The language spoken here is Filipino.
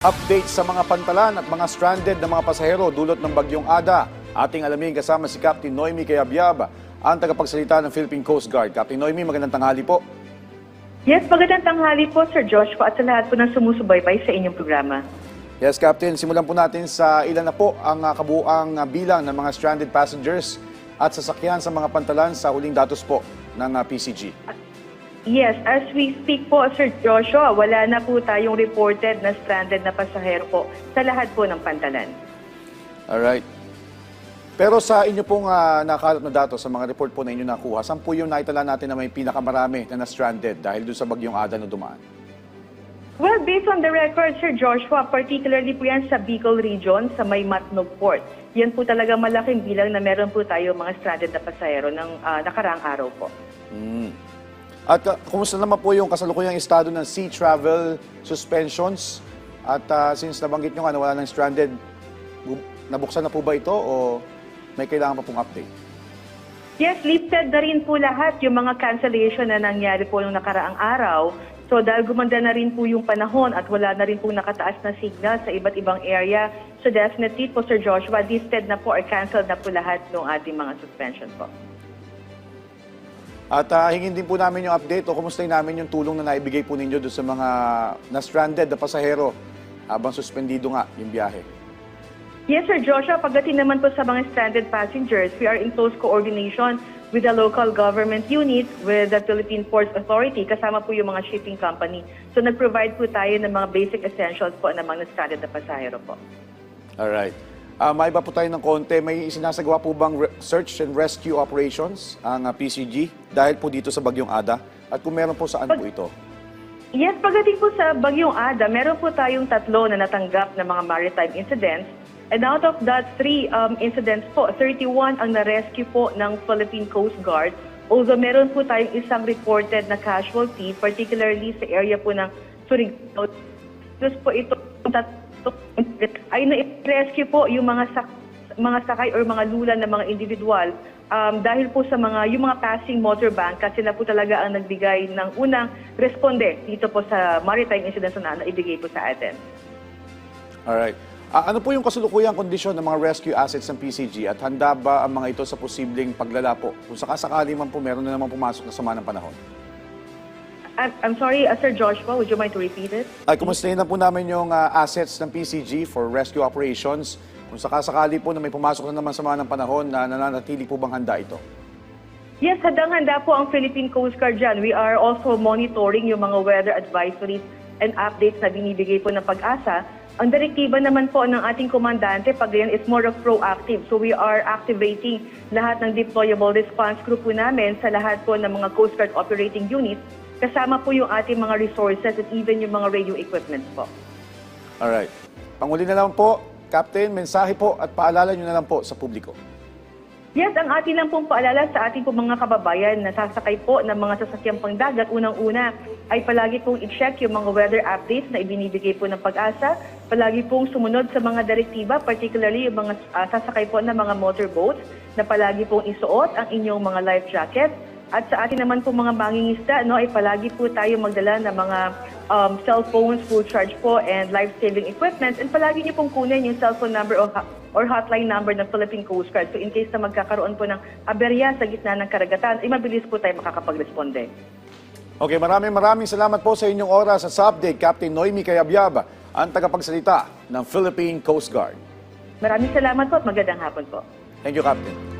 Update sa mga pantalan at mga stranded na mga pasahero dulot ng Bagyong Ada. Ating alamin kasama si Captain Noemi Cayabyab, ang tagapagsalita ng Philippine Coast Guard. Captain Noemi, magandang tanghali po. Yes, magandang tanghali po, Sir Joshua, at sa lahat po ng sumusubaybay sa inyong programa. Yes, Captain. Simulan po natin sa ilan na po ang kabuuang bilang ng mga stranded passengers at sasakyan sa mga pantalan sa huling datos po ng PCG. Yes, as we speak po, Sir Joshua, wala na po tayong reported na stranded na pasahero po sa lahat po ng pantalan. Alright. Pero sa inyo pong nakakalap na datos, sa mga report po na inyo nakuha, saan po yung naitala natin na may pinakamarami na na-stranded dahil doon sa Bagyong Ada na dumaan? Well, based on the record, Sir Joshua, particularly po yan sa Bicol region, sa may Matnog Port. Yan po talaga malaking bilang na meron po tayo mga stranded na pasahero ng nakaraang araw po. At kumusta naman po yung kasalukuyang estado ng sea travel suspensions? At since nabanggit nyo nga na wala ng stranded, nabuksan na po ba ito o may kailangan pa pong update? Yes, lifted na rin po lahat yung mga cancellation na nangyari po nung nakaraang araw. So dahil gumanda na rin po yung panahon at wala na rin po nakataas na signal sa iba't ibang area, so definitely po, Sir Joshua, lifted na po or canceled na po lahat ng ating mga suspension po. At hingin din po namin yung update o kumustahin namin yung tulong na naibigay po ninyo doon sa mga na-stranded na pasahero habang suspendido nga yung biyahe. Yes, Sir Joshua, pagdating naman po sa mga stranded passengers, we are in close coordination with the local government unit, with the Philippine Ports Authority, kasama po yung mga shipping company. So nag-provide po tayo ng mga basic essentials po ng mga stranded na pasahero po. Alright. Maiba po tayo ng konti. May sinasagawa po bang search and rescue operations ang PCG dahil po dito sa Bagyong Ada? At kung meron po, saan po ito? Yes, pagdating po sa Bagyong Ada, meron po tayong 3 na natanggap na mga maritime incidents. And out of that 3 incidents po, 31 ang na-rescue po ng Philippine Coast Guard. Although meron po tayong isang reported na casualty, particularly sa area po ng Surigao. Plus po ito, ay na-rescue po yung mga sakay or mga lula ng mga individual dahil po sa yung mga passing motorbank kasi sila po talaga ang nagbigay ng unang responde dito po sa maritime incidents na naibigay po sa atin. Alright. Ano po yung kasalukuyang kondisyon ng mga rescue assets ng PCG at handa ba ang mga ito sa posibleng paglala po? Kung sakasakali man po, meron na naman pumasok na sama ng panahon. I'm sorry, Sir Joshua, would you mind to repeat it? Kumustahin na po namin yung assets ng PCG for rescue operations. Kung sakasakali po na may pumasok na naman sama ng panahon, nananatili po bang handa ito? Yes, handang-handa po ang Philippine Coast Guard dyan. We are also monitoring yung mga weather advisories and updates na binibigay po ng Pag-asa. Ang direktiba naman po ng ating komandante pag yan is more of proactive. So we are activating lahat ng deployable response group po namin sa lahat po ng mga Coast Guard operating units. Kasama po yung ating mga resources at even yung mga radio equipment po. Alright. Panguli na lang po, Captain, mensahe po at paalala nyo na lang po sa publiko. Yes, ang ating lang pong paalala sa ating pong mga kababayan na sasakay po ng mga sasakyang pangdagat, unang-una ay palagi pong i-check yung mga weather updates na ibinibigay po ng Pag-asa. Palagi pong sumunod sa mga direktiba, particularly yung mga sasakay po ng mga motorboats na palagi pong isuot ang inyong mga life jacket. At sa atin naman po mga mangingisda, ay palagi po tayo magdala ng mga cellphones, full charge po, and life-saving equipment. And palagi niyo pong kunin yung cellphone number or hotline number ng Philippine Coast Guard. So in case na magkakaroon po ng aberya sa gitna ng karagatan, ay mabilis po tayo makakapag-responde. Okay, maraming salamat po sa inyong oras at sa update, Captain Noemi Cayabyab, ang tagapagsalita ng Philippine Coast Guard. Maraming salamat po at magandang hapon po. Thank you, Captain.